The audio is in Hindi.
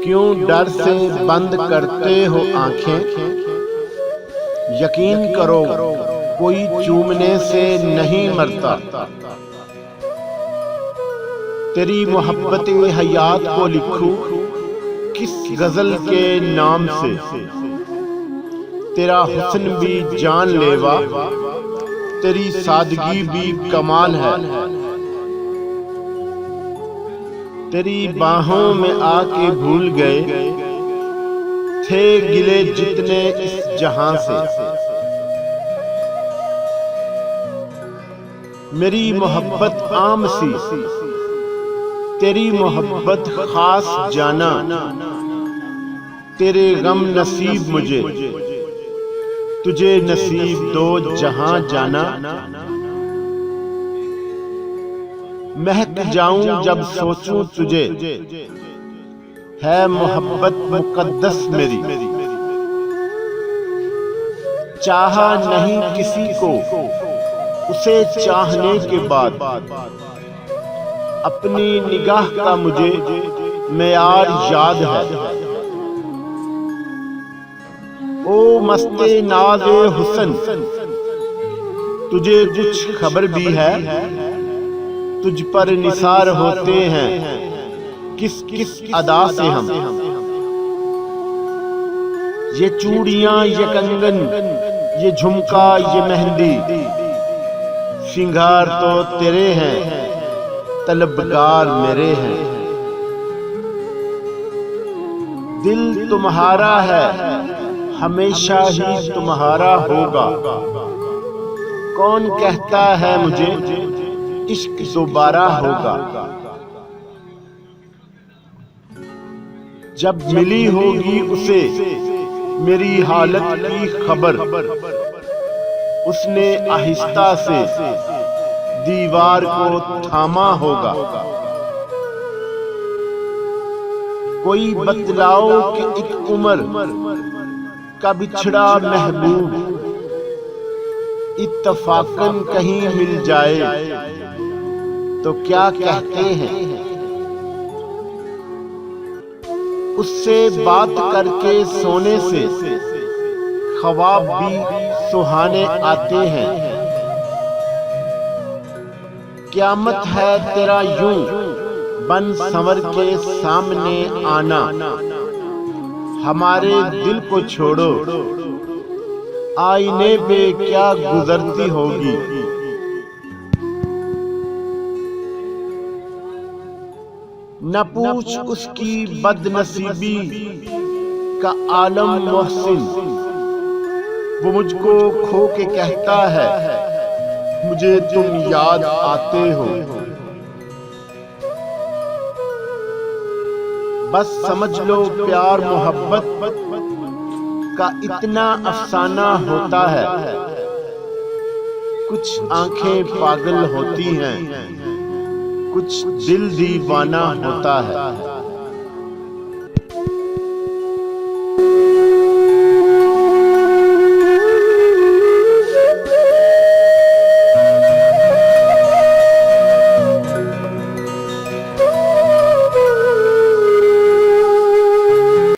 क्यों डर से बंद करते हो आंखें? यकीन करो कोई चूमने से नहीं मरता। तेरी मोहब्बत हयात को लिखूं किस गजल के नाम से? तेरा हुस्न भी जानलेवा, तेरी सादगी भी कमाल है। तेरी बाहों में आके भूल गए थे गिले जितने इस जहां से। मेरी मोहब्बत आम सी, तेरी मोहब्बत खास जाना। तेरे गम नसीब मुझे, तुझे नसीब दो जहां जाना। महक जाऊं जब सोचूं तुझे, है मोहब्बत मुकद्दस मेरी। चाहा नहीं किसी को उसे चाहने के बाद, अपनी निगाह का मुझे मेयार याद है। ओ मस्ते नाज़े हुस्न, तुझे कुछ खबर भी है? तुझ पर निसार होते हैं किस किस अदा से हम। ये चूड़ियां, ये कंगन, ये झुमका, ये मेहंदी, श्रृंगार तो तेरे हैं, तलबगार मेरे हैं। दिल तुम्हारा है, हमेशा ही तुम्हारा होगा। कौन कहता है मुझे इश्क दोबारा होगा? जब मिली होगी उसे मेरी हालत की खबर, उसने आहिस्ता से दीवार को थामा होगा। कोई बतलाओ कि एक उम्र का बिछड़ा महबूब इत्तफाकन कहीं मिल जाए तो क्या कहते हैं? उससे बात करके सोने से ख्वाब भी सुहाने आते हैं। क़यामत है तेरा यूं बन संवर के सामने आना। हमारे दिल को छोड़ो, आईने पे क्या गुजरती होगी। न पूछ उसकी बदनसीबी का आलम मोहसिन, वो मुझको खो के कहता है मुझे तुम याद आते हो। बस समझ लो प्यार मोहब्बत का इतना अफसाना होता है। कुछ आंखें पागल होती हैं, कुछ दिल दीवाना होता है।